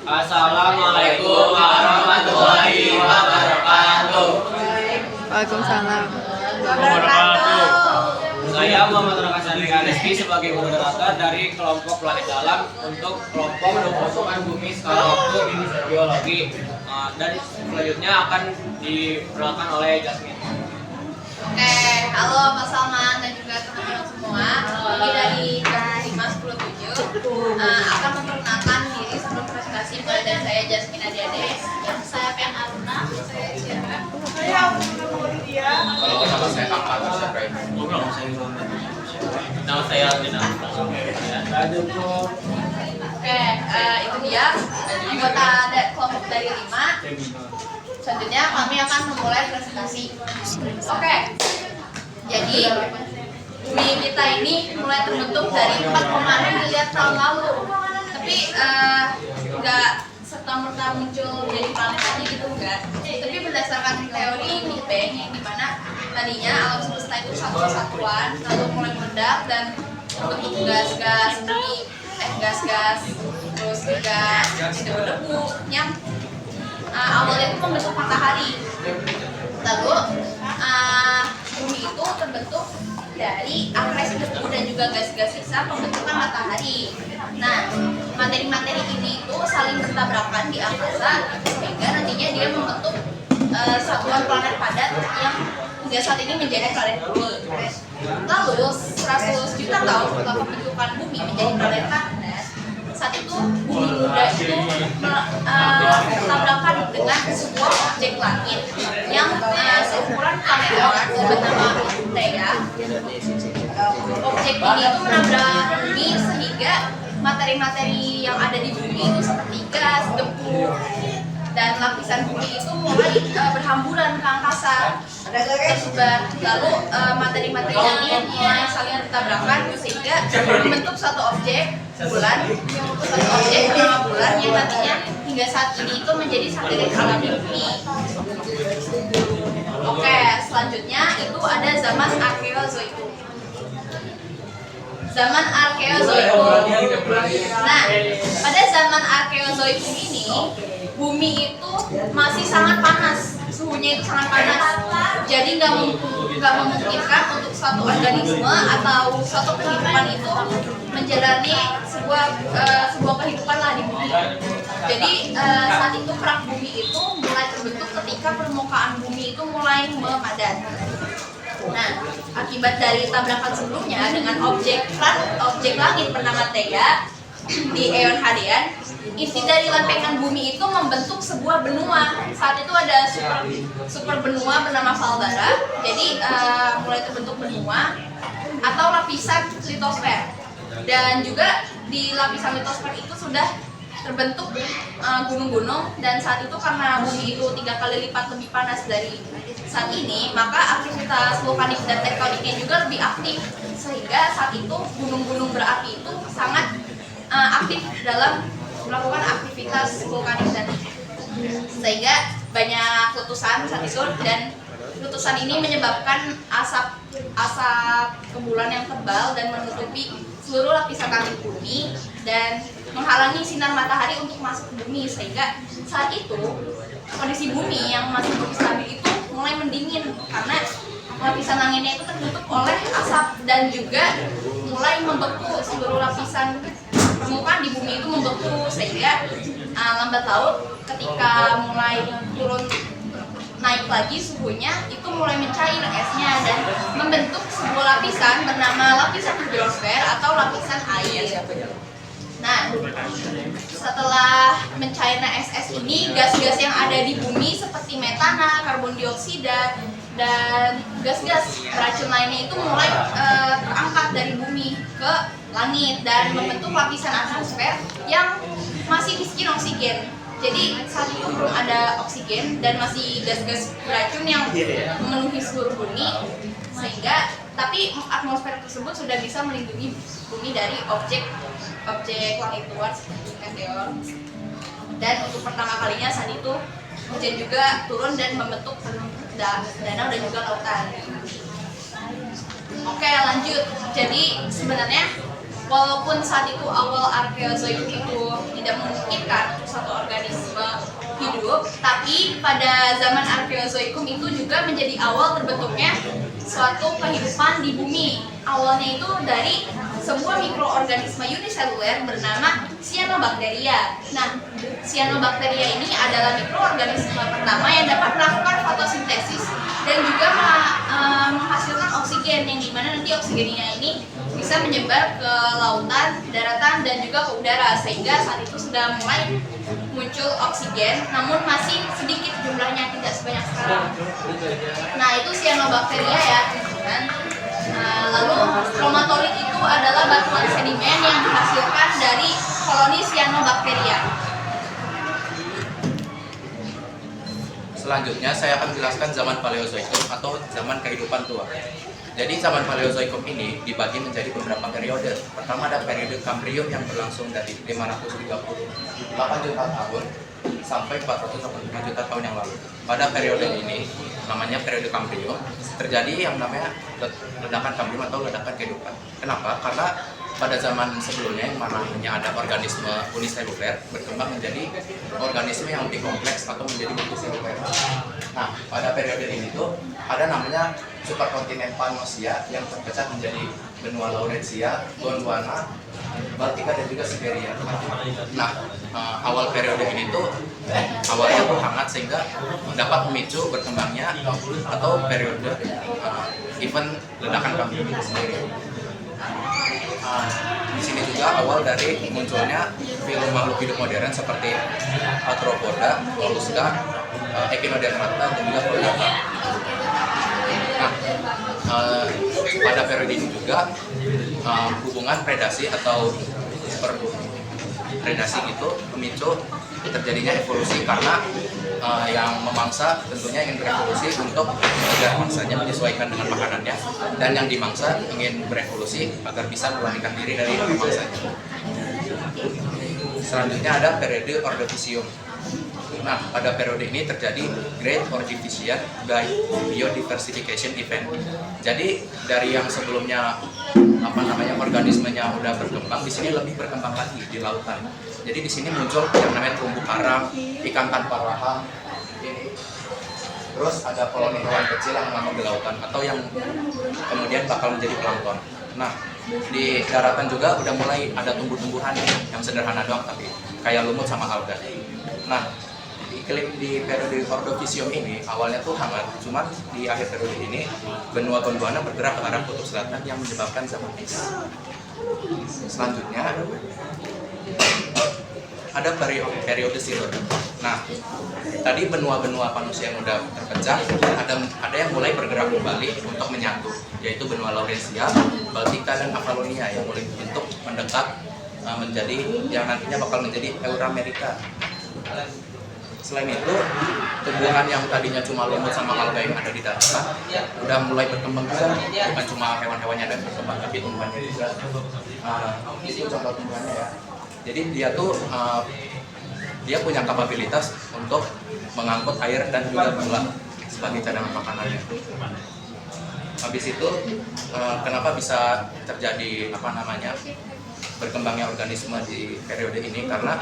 Assalamualaikum warahmatullahi wabarakatuh. Waalaikumsalam. Saya Muhammad Rakasani Rizky sebagai moderator dari kelompok Planet Dalam untuk kelompok menemukan bumi skala waktu di biologi. Dan selanjutnya akan diperkenalkan oleh Jasmine. Oke, halo Mas Salman dan juga teman-teman semua. Kami dari kelas 510-7 akan memperkenalkan diri sebelum presentasi mulai dari saya Jasmine Adiades, saya Pen Aruna, saya Ciara. Kalau sama saya Kakak, nama saya Alvina. Oke, itu dia anggota kelompok dari 5. Selanjutnya kami akan memulai presentasi. Oke, jadi bumi kita ini mulai terbentuk dari 4,6 miliar tahun lalu. Tapi nggak serta-merta muncul jadi planet aja gitu enggak. Tapi berdasarkan teori Big Bang yang dimana tadinya alam semesta itu satu kesatuan, lalu mulai meledak dan bentuk gas-gas seperti gas-gas, terus juga debu-debu yang awalnya itu membentuk matahari. Lalu bumi itu terbentuk dari akresi debu dan juga gas-gas sisa pembentukan matahari. Nah, materi-materi ini itu saling bertabrakan di angkasa sehingga nantinya dia membentuk satuan planet padat yang hingga saat ini menjadi planet bumi. Lalu 100 juta tahun setelah pembentukan bumi menjadi planet padat, saat itu bumi muda itu bertabrakan dengan sebuah objek langit yang seukuran planet Earth bernama Theia. Objek ini itu menabrak bumi sehingga materi-materi yang ada di bumi itu seperti gas, debu, dan lapisan bumi itu mulai berhamburan ke angkasa, tersebar. Lalu materi-materi ini mulai saling bertabrakan sehingga membentuk satu objek bulan, satu objek bernama bulan yang nantinya hingga saat ini itu menjadi satelit alami bumi. Oke, selanjutnya itu ada zaman Arkeozoikum. Zaman Arkeozoikum. Nah, pada zaman Arkeozoikum ini bumi itu masih sangat panas, suhunya itu sangat panas. Jadi nggak memungkinkan untuk suatu organisme atau suatu kehidupan itu menjalani sebuah kehidupan lah di bumi. Jadi saat itu kerak bumi itu mulai terbentuk ketika permukaan bumi itu mulai memadat. Nah, akibat dari tabrakan sebelumnya dengan objek langit bernama Theia di Eon Hadean, inti dari lempengan bumi itu membentuk sebuah benua. Saat itu ada super benua bernama Valdara. Jadi mulai terbentuk benua atau lapisan litosfer. Dan juga di lapisan litosfer itu sudah terbentuk gunung-gunung, dan saat itu karena bumi itu 3 kali lipat lebih panas dari saat ini, maka aktivitas vulkanik dan tektoniknya juga lebih aktif, sehingga saat itu gunung-gunung berapi itu sangat aktif dalam melakukan aktivitas vulkanik dan sehingga banyak letusan saat itu, dan letusan ini menyebabkan asap kebulan yang tebal dan menutupi seluruh lapisan langit bumi dan menghalangi sinar matahari untuk masuk ke bumi, sehingga saat itu kondisi bumi yang masih belum stabil itu mulai mendingin karena lapisan langitnya itu tertutup oleh asap dan juga mulai membeku. Seluruh lapisan permukaan di bumi itu membeku, sehingga lambat laut ketika mulai turun naik lagi suhunya itu mulai mencair esnya dan membentuk sebuah lapisan bernama lapisan hidrosfer atau lapisan air. Nah, setelah mencairnya es ini, gas-gas yang ada di bumi seperti metana, karbon dioksida, dan gas-gas beracun lainnya itu mulai terangkat dari bumi ke langit dan membentuk lapisan atmosfer yang masih miskin oksigen. Jadi saat itu belum ada oksigen dan masih gas-gas beracun yang memenuhi seluruh bumi, sehingga tapi atmosfer tersebut sudah bisa melindungi bumi dari objek langit luar seperti meteor. Dan untuk pertama kalinya saat itu hujan juga turun dan membentuk danau dan juga lautan. Oke, lanjut. Jadi sebenarnya walaupun saat itu awal Arkeozoikum itu tidak memungkinkan untuk satu organisme hidup, tapi pada zaman Arkeozoikum itu juga menjadi awal terbentuknya suatu kehidupan di bumi. Awalnya itu dari sebuah mikroorganisme uniseluler bernama Cyanobacteria. Nah, Cyanobacteria ini adalah mikroorganisme pertama yang dapat melakukan fotosintesis dan juga menghasilkan oksigen, yang dimana nanti oksigennya ini bisa menyebar ke lautan, daratan, dan juga ke udara, sehingga saat itu sudah mulai muncul oksigen, namun masih sedikit jumlahnya, tidak sebanyak sekarang. Nah, itu Cyanobacteria ya, teman-teman. Lalu kromatolit itu adalah batuan sedimen yang dihasilkan dari koloni Cyanobacteria. Selanjutnya saya akan menjelaskan zaman Paleozoikum atau zaman kehidupan tua. Jadi zaman Paleozoikum ini dibagi menjadi beberapa periode. Pertama ada periode Kambrium yang berlangsung dari 538 juta tahun sampai 485 juta tahun yang lalu. Pada periode ini, namanya periode Kambrium, terjadi yang namanya ledakan Kambrium atau ledakan kehidupan. Kenapa? Karena pada zaman sebelumnya yang mana hanya ada organisme uniseluler berkembang menjadi organisme yang lebih kompleks atau menjadi multiseluler. Nah, pada periode ini tuh ada namanya superkontinen Pannosia yang terpecah menjadi benua Laurensia, Gondwana, Baltika dan juga Siberia. Nah, awal periode ini tuh awalnya tuh hangat sehingga dapat memicu berkembangnya atau periode event ledakan Kambrium itu sendiri. Di sini juga awal dari munculnya film makhluk hidup modern seperti Arthropoda, Mollusca, Echinodermata dan juga Chordata. Nah, pada periode ini juga hubungan predasi atau predasi itu memicu terjadinya evolusi karena yang memangsa tentunya ingin berevolusi untuk agar mangsanya menyesuaikan dengan makanannya, dan yang dimangsa ingin berevolusi agar bisa melarikan diri dari mangsanya. Selanjutnya ada periode Ordovicium. Nah, pada periode ini terjadi Great Ordovician by Biodiversification Event. Jadi dari yang sebelumnya organismenya udah berkembang, di sini lebih berkembang lagi di lautan. Jadi di sini muncul yang namanya terumbu karang, ikan tanpa rahang, ini. Terus ada koloni hewan kecil yang mengambang di lautan atau yang kemudian bakal menjadi plankton. Nah, di daratan juga udah mulai ada tumbuh-tumbuhan yang sederhana doang tapi kayak lumut sama alga. Nah, iklim di periode Ordovicium ini awalnya tuh hangat, cuman di akhir periode ini benua Gondwana bergerak ke arah kutub selatan yang menyebabkan zaman es. Selanjutnya ada periode Silur. Nah, tadi benua-benua Pannosia yang udah terpecah, ada yang mulai bergerak kembali untuk menyatu, yaitu benua Laurensia, Baltika dan Avalonia yang mulai bentuk mendekat menjadi yang nantinya bakal menjadi Euramerika. Selain itu, tumbuhan yang tadinya cuma lumut sama alga yang ada di daratan udah mulai berkembang juga, bukan cuma hewan-hewannya yang berkembang, tapi tumbuhannya juga. Itu contoh tumbuhannya ya. Jadi dia punya kapabilitas untuk mengangkut air dan juga gula sebagai cadangan makanannya. Habis itu, kenapa bisa terjadi berkembangnya organisme di periode ini, karena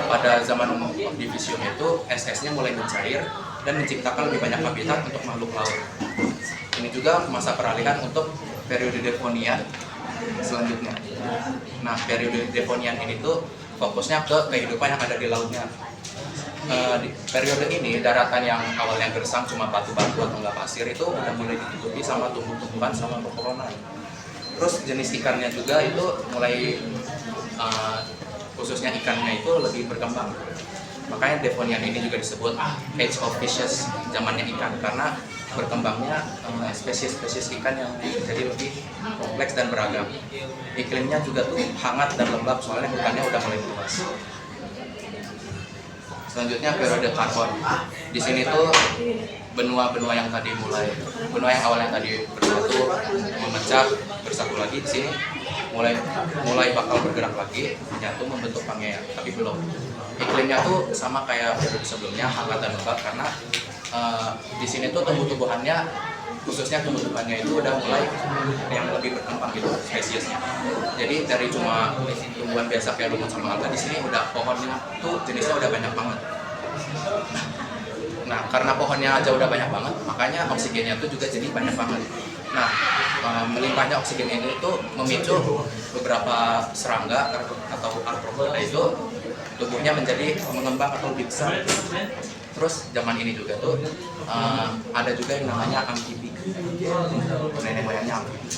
pada zaman Ordovicium itu es-esnya mulai mencair dan menciptakan lebih banyak habitat untuk makhluk laut. Ini juga masa peralihan untuk periode Devonian selanjutnya. Nah, periode Devonian ini tuh fokusnya ke kehidupan yang ada di lautnya. Di periode ini daratan yang awalnya gersang cuma batu-batu atau enggak pasir itu udah mulai ditutupi sama tumbuh-tumbuhan sama pepohonan. Terus jenis ikannya juga itu mulai khususnya ikannya itu lebih berkembang. Makanya Devonian ini juga disebut Age of Fishes, zamannya ikan, karena berkembangnya spesies-spesies ikan yang jadi lebih kompleks dan beragam. Iklimnya juga tuh hangat dan lembab soalnya hutannya udah mulai luas. Selanjutnya periode Karbon. Di sini tuh benua-benua yang awalnya tadi bersatu, memecah, bersatu lagi, di sini mulai bakal bergerak lagi, menyatu membentuk Pangea, tapi belum. Iklimnya tuh sama kayak periode sebelumnya, hangat dan lembab karena di sini tuh tumbuh-tumbuhannya khususnya tumbuh-tumbuhannya itu udah mulai yang lebih berkembang gitu spesiesnya. Jadi dari cuma tumbuhan biasa kayak lumut sama alga, di sini udah pohonnya tuh jenisnya udah banyak banget. Nah, karena pohonnya aja udah banyak banget, makanya oksigennya tuh juga jadi banyak banget. Nah, melimpahnya oksigen ini tuh memicu beberapa serangga atau arthropoda itu tubuhnya menjadi mengembang atau lebih besar. Terus zaman ini juga tuh ada juga yang namanya amfibi, nenek moyangnya amfibi.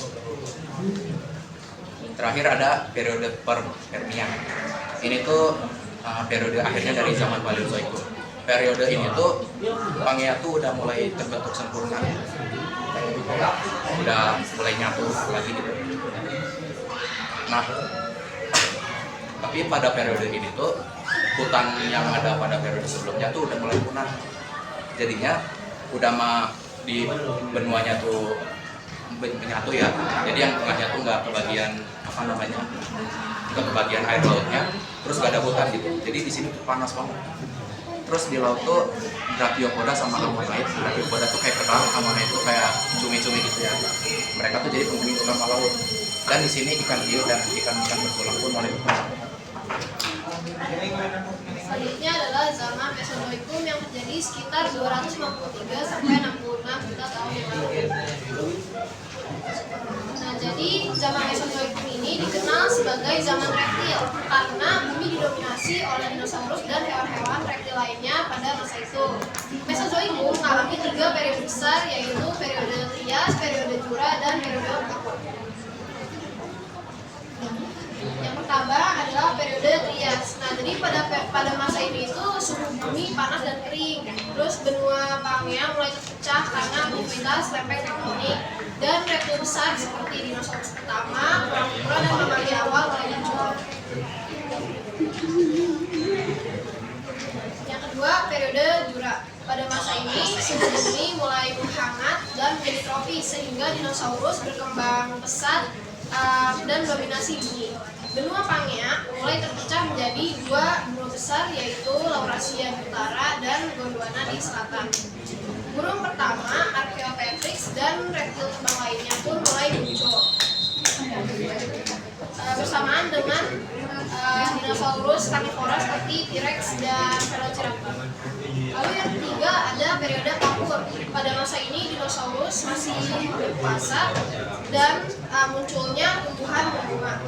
Terakhir ada periode Permian. Ini tuh periode akhirnya dari zaman Paleozoikum. Periode ini tuh Pangea tuh udah mulai terbentuk sempurna, udah mulai nyatu lagi gitu. Nah, tapi pada periode ini tuh hutan yang ada pada periode sebelumnya tuh udah mulai punah. Jadinya udah di benuanya tuh menyatu ya. Jadi yang tengahnya tuh nggak kebagian apa namanya, nggak kebagian air lautnya. Terus gak ada hutan gitu. Jadi di sini tuh panas banget. Terus di laut tuh Brachiopoda sama Ammonite. Brachiopoda tuh kayak kerang, Ammonite tuh kayak cumi-cumi gitu ya. Mereka tuh jadi penghuni utama laut. Dan di sini ikan hiu dan ikan-ikan bertulang pun mulai berkembang. Selanjutnya adalah zaman Mesozoikum yang terjadi sekitar 253 sampai 65 juta tahun yang lalu. Nah, jadi zaman Mesozoikum ini dikenal sebagai zaman reptil karena bumi didominasi oleh dinosaurus dan hewan-hewan reptil lainnya pada masa itu. Mesozoikum mengalami 3 periode besar, yaitu periode Trias, periode Jura, dan periode Kapur. Yang pertama adalah periode Trias. Nah, jadi pada masa ini itu suhu bumi panas dan kering. Terus benua Pangea mulai terpecah karena aktivitas lempeng tektonik dan reptil besar seperti dinosaurus pertama, kura-kura, dan mamalia awal mulai muncul. Yang kedua, periode Jura. Pada masa ini suhu bumi mulai menghangat dan menjadi tropis sehingga dinosaurus berkembang pesat dan dominasi bumi. Benua Pangea mulai terpecah menjadi 2 benua besar, yaitu Laurasia di utara dan Gondwana di selatan. Burung pertama, Archaeopteryx, dan reptil terbang lainnya pun mulai muncul bersamaan dengan dinosaurus karnivora seperti T-Rex dan Velociraptor. Lalu yang ketiga ada periode Kapur. Pada masa ini dinosaurus masih berkuasa dan munculnya tumbuhan berbunga.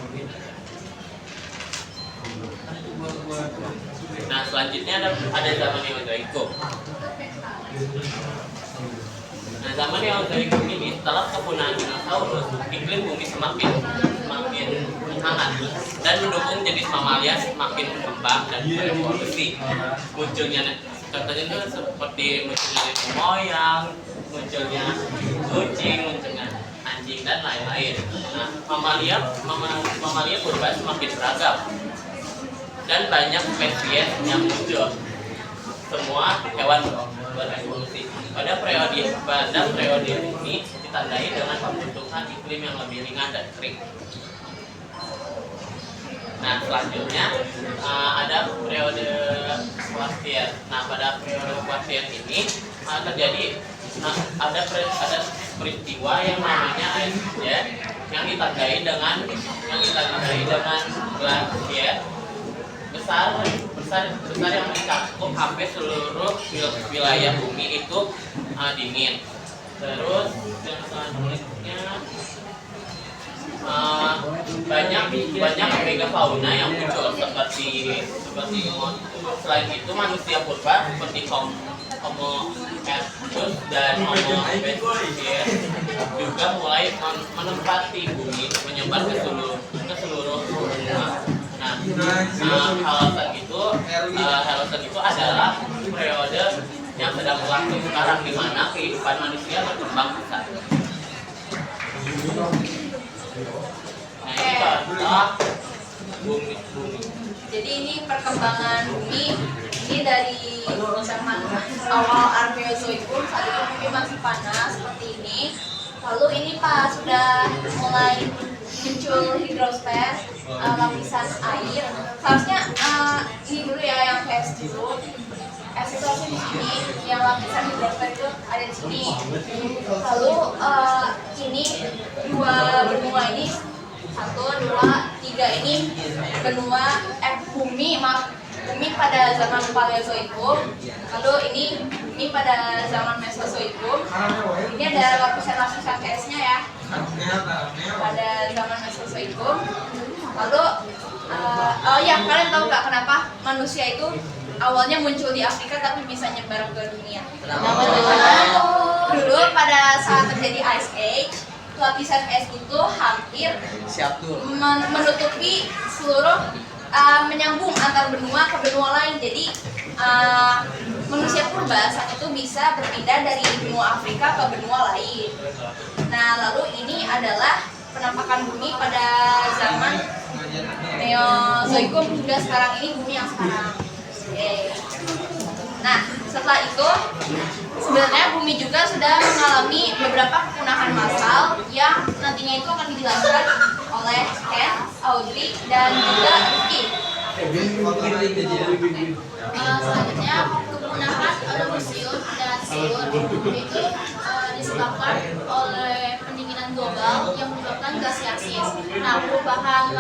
Nah, selanjutnya ada zaman Neozoikum. Nah, zaman Neozoikum ini setelah kepunahan dinosaurus, iklim bumi semakin hangat dan mendukung jenis mamalia semakin berkembang dan berevolusi. Munculnya contohnya itu seperti munculnya nenek moyang, munculnya kucing, munculnya anjing dan lain-lain. Nah, mamalia purba semakin beragam dan banyak spesies yang muncul. Semua hewan berevolusi. Pada periode ini ditandai dengan pembentukan iklim yang lebih ringan dan kering. Nah, selanjutnya ada periode Kuartier. Nah, pada periode Kuartier ini terjadi ada peristiwa yang namanya ice age yang ditandai dengan glasier besar yang mencakup hampir seluruh wilayah bumi itu dingin. Terus yang selanjutnya banyak megafauna yang muncul seperti selain itu manusia purba seperti Homo erectus dan Homo habilis juga mulai menempati bumi menyebar ke seluruh benua. Nah, Holocene itu adalah periode yang sedang berlangsung sekarang di mana kehidupan manusia berkembang pesat. Nah, ini contoh bumi. Jadi ini perkembangan bumi ini dari zaman awal Archeozoikum, saat itu bumi masih panas seperti ini. Lalu ini pas sudah mulai muncul hidrosfer, lapisan air. Seharusnya ini dulu ya yang es dulu. eksistensi di sini, yang lapisan hidrosfer itu ada di sini. Lalu ini dua benua ini 1, 2, 3 ini benua bumi pada zaman Paleozoikum. Lalu ini bumi pada zaman Mesozoikum. Ini ada lapisan-lapisan CS-nya ya. Pada zaman Mesozoikum. Lalu oh ya, kalian tahu nggak kenapa manusia itu awalnya muncul di Afrika tapi bisa nyebar ke dunia? Dulu pada saat terjadi Ice Age, lapisan es itu hampir menutupi seluruh menyambung antar benua ke benua lain. Jadi manusia purba saat itu bisa berpindah dari benua Afrika ke benua lain. Nah, lalu ini adalah penampakan bumi pada zaman Neozoikum hingga sekarang ini, bumi yang sekarang. Nah, setelah itu sebenarnya bumi juga sudah mengalami beberapa kepunahan massal yang nantinya itu akan dijelaskan oleh Ken, Audrey, dan juga Rifki. Selanjutnya, kepunahan Odonosius dan Silur itu disebabkan oleh pendinginan global yang menyebabkan glasiasis. Nah, perubahan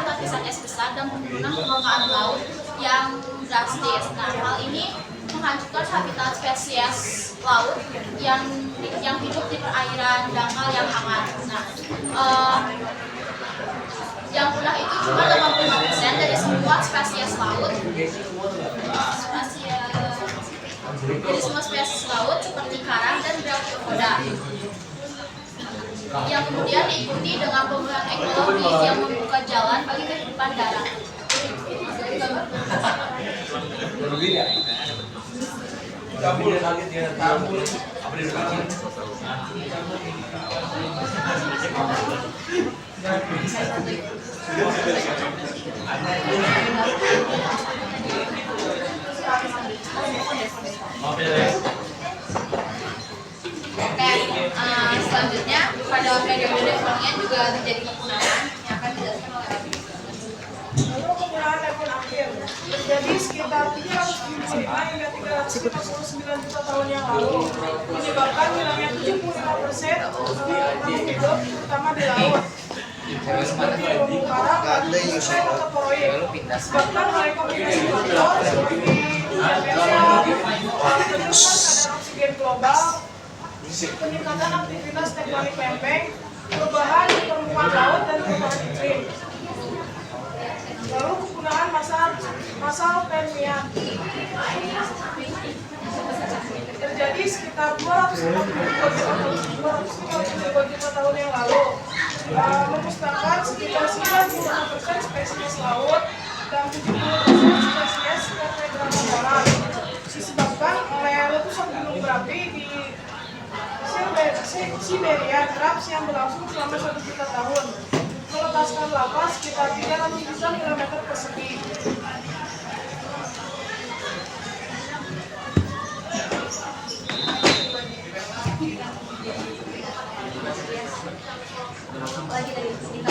lapisan es besar dan penurunan permukaan laut yang drastis. Nah, hal ini menghancurkan habitat spesies laut yang hidup di perairan dangkal yang hangat. Nah, yang punah itu cuma 85% dari semua spesies laut. Jadi semua spesies laut seperti karang dan brachiopoda. Yang kemudian diikuti dengan pemulihan ekologi yang membuka jalan bagi kehidupan darat. Selanjutnya pada periode Devonian juga terjadi kepunahan yang akan dijelaskan oleh Abi. Lalu kepunahan Devon akhir terjadi sekitar 375 hingga 349 juta tahun yang lalu, menyebabkan hilangnya 75% makhluk hidup, terutama di laut. Seperti terumbu karang dan teporoid. Disebabkan oleh kombinasi faktor seperti peningkatan oksigen global, peningkatan aktivitas tektonik lempeng, perubahan di permukaan laut dan perubahan iklim. Lalu kepunahan massal Permian terjadi sekitar 252 juta tahun yang lalu, memusnahkan sekitar 95% spesies laut dan 70% spesies tetraedroma polar, disebabkan oleh letusan gunung berapi di Siberia Traps yang berlangsung selama 1 juta tahun, melepaskan lava sekitar 300 juta kilometer persegi. Lagi dari sini.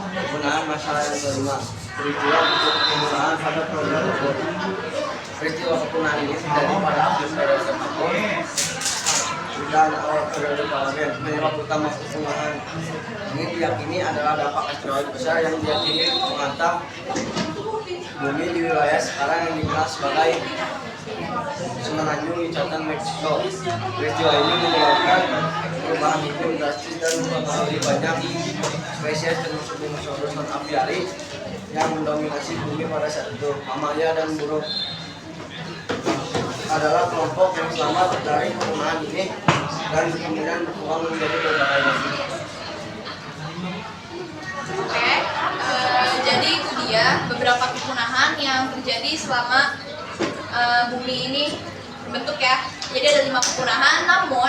Penggunaan masalah yang kelima, peristiwa untuk penggunaan pada program tersebut. Peristiwa kepunahan ini terjadi pada akhir periode Devon dan awal periode Paleogen. Penyebab utama kepunahan ini diyakini adalah dampak asteroid besar yang diyakini menghantam bumi di wilayah sekarang yang dikenal sebagai Semenanjung Yucatan, Meksiko. Peristiwa ini menyebabkan perubahan iklim drastis dan mempengaruhi banyak spesies termasuk dinosaurus non aviari yang mendominasi bumi pada saat itu. Mamalia dan burung adalah kelompok yang selamat dari kepunahan ini dan kemudian berkembang menjadi berbagai macam. Oke, jadi itu dia beberapa kepunahan yang terjadi selama bumi ini bentuk ya. Jadi ada 5 kepunahan, namun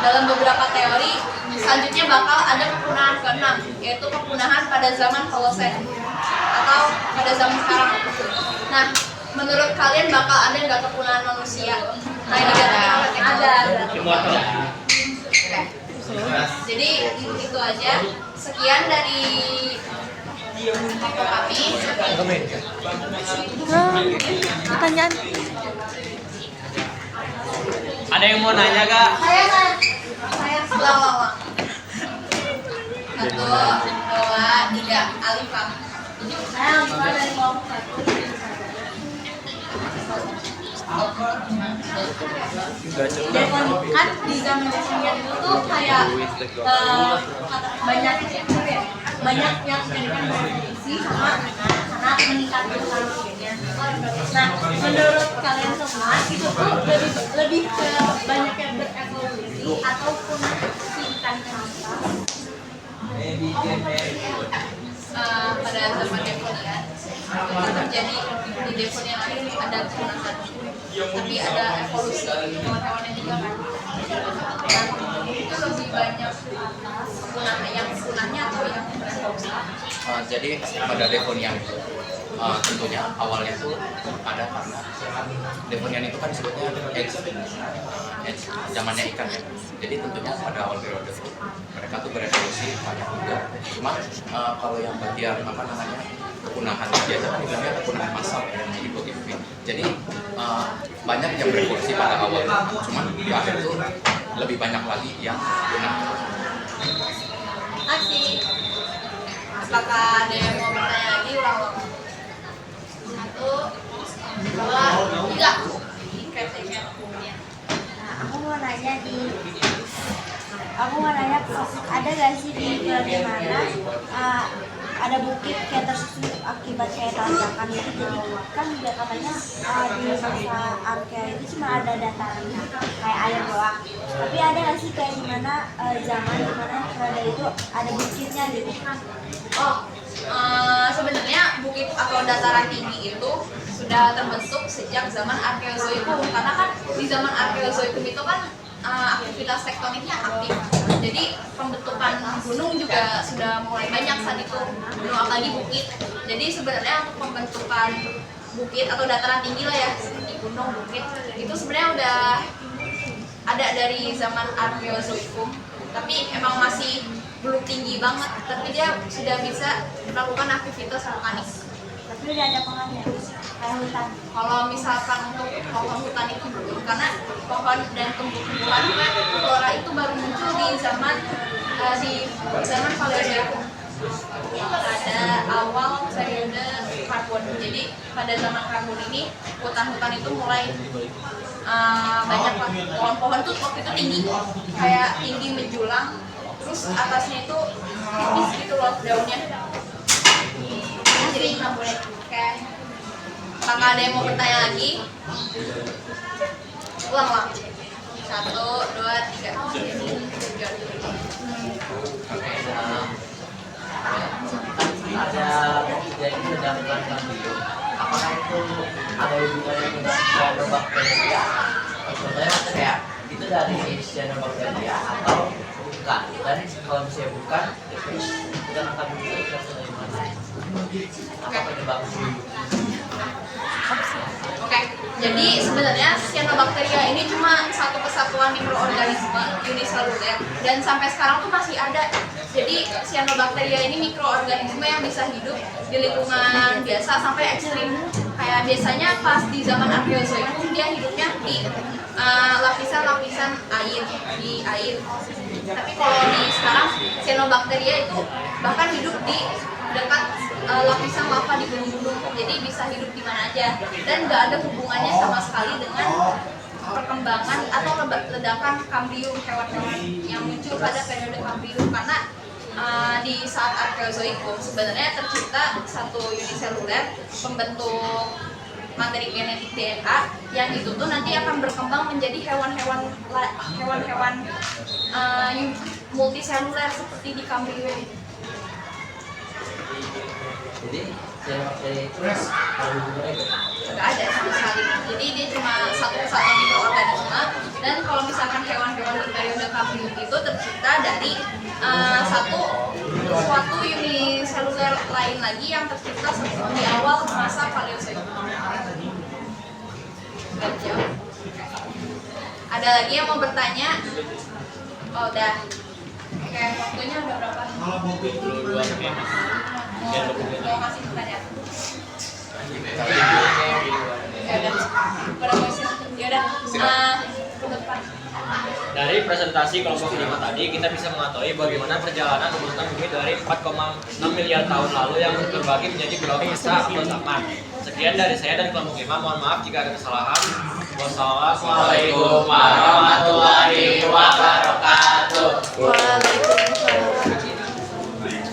dalam beberapa teori selanjutnya bakal ada kepunahan ke-6, yaitu kepunahan pada zaman Holosen atau pada zaman sekarang. Nah, menurut kalian bakal ada nggak kepunahan manusia? Nah, ini ada. Oke. Jadi itu aja. Sekian dari waktu kami. Pertanyaan. Ada yang mau nanya gak? Saya lawang. 1, 2, 3, Alifah. Saya Alifah dari kelompok 1. Kan di zaman kesenian itu tuh kayak banyak yang menjadikan revolusi sama karena meningkatkan karakternya. Nah, menurut kalian semua itu tuh lebih ke banyak yang berevolusi ataupun si ikan kenapa? Pada zaman Devonian itu terjadi di Devonian ini ada kepunahan, tapi ada evolusi hewan-hewannya juga kan. Nah, itu lebih banyak kepunahan yang punahnya atau yang berevolusi? Jadi pada Devonian itu tentunya awalnya tuh ada karena Devonian itu kan disebutnya age zamannya ikan ya. Jadi tentunya pada awal periode itu mereka tuh berevolusi banyak juga. Cuma kalau yang bagian apa namanya kepunahan biasa kan dibilangnya kepunahan massal yang diikuti. Jadi banyak yang berevolusi pada awal, cuman di akhir tuh lebih banyak lagi yang punah. Asik. Apakah ada yang mau bertanya lagi? Ulang. 1, 2, 3. Aku mau nanya ada gak sih di mana ada bukit kayak tersusun akibat kayak tanjakan itu, jadi kan dia katanya di masa Arkea itu cuma ada dataran kayak air doang, tapi ada gak sih kayak dimana zaman dimana periode itu ada bukitnya gitu? Sebenarnya bukit atau dataran tinggi itu sudah terbentuk sejak zaman Arkeozoikum, karena kan di zaman Arkeozoikum itu kan aktivitas tektoniknya aktif, jadi pembentukan gunung juga sudah mulai banyak saat itu, gunung apalagi bukit. Jadi sebenarnya untuk pembentukan bukit atau dataran tinggi lah ya, seperti gunung, bukit, itu sebenarnya udah ada dari zaman Arkeozoikum, tapi emang masih belum tinggi banget, tapi dia sudah bisa melakukan aktivitas vulkanik. Tapi udah ada pengaruhnya kayak hutan. Kalau misalkan untuk pohon hutan itu belum, karena pohon dan tumbuh-tumbuhan flora itu baru muncul di zaman Paleozoikum, pada awal periode Karbon. Jadi pada zaman Karbon ini hutan-hutan itu mulai banyak lah. Pohon-pohon tuh waktu itu tinggi, kayak tinggi menjulang, terus atasnya itu tipis gitu loh daunnya. Jadi nggak boleh kayak. Apakah ada yang mau bertanya lagi? Ulang. 1, 2, 3. Ada jadi sedangkan video. Apakah itu ada hubungannya dengan cyanobacteria? Contohnya kayak itu dari cyanobacteria atau bukan? Dan kalau misalnya bukan, itu kita akan menunjukkan dari mana? Apa penyebabnya? Oke, jadi sebenarnya cyanobacteria ini cuma satu kesatuan mikroorganisme uniseluler dan sampai sekarang tuh masih ada. Jadi cyanobacteria ini mikroorganisme yang bisa hidup di lingkungan biasa sampai ekstrim. Kayak biasanya pas di zaman Arkeozoikum dia hidupnya di lapisan-lapisan air, di air. Tapi kalau di sekarang cyanobacteria itu bahkan hidup di dekat lapisan lava di gunung-gunung, jadi bisa hidup di mana aja dan nggak ada hubungannya sama sekali dengan perkembangan atau ledakan Kambrium, hewan-hewan yang muncul pada periode Kambrium, karena di saat Arkeozoikum sebenarnya tercipta satu uniseluler pembentuk materi genetik DNA yang itu tuh nanti akan berkembang menjadi hewan-hewan multiseluler seperti di Kambrium. Jadi cyanobacteria itu ada hubungannya? Nggak ada sama sekali. Jadi dia cuma satu kesatuan mikroorganisme, dan kalau misalkan hewan-hewan di periode Kambrium itu tercipta dari suatu uniseluler lain lagi yang tercipta di awal masa Paleozoikum. Ada lagi yang mau bertanya? Oh, udah. Oke, waktunya udah berapa? 22 menit. mau kasih pertanyaan. Yaudah. Dari presentasi kelompok 5 tadi kita bisa mengetahui bagaimana perjalanan hubungan bumi dari 4,6 miliar tahun lalu yang terbagi menjadi beberapa masa atau zaman. Sekian dari saya dan kelompok 5. Mohon maaf jika ada kesalahan. Wassalamualaikum warahmatullahi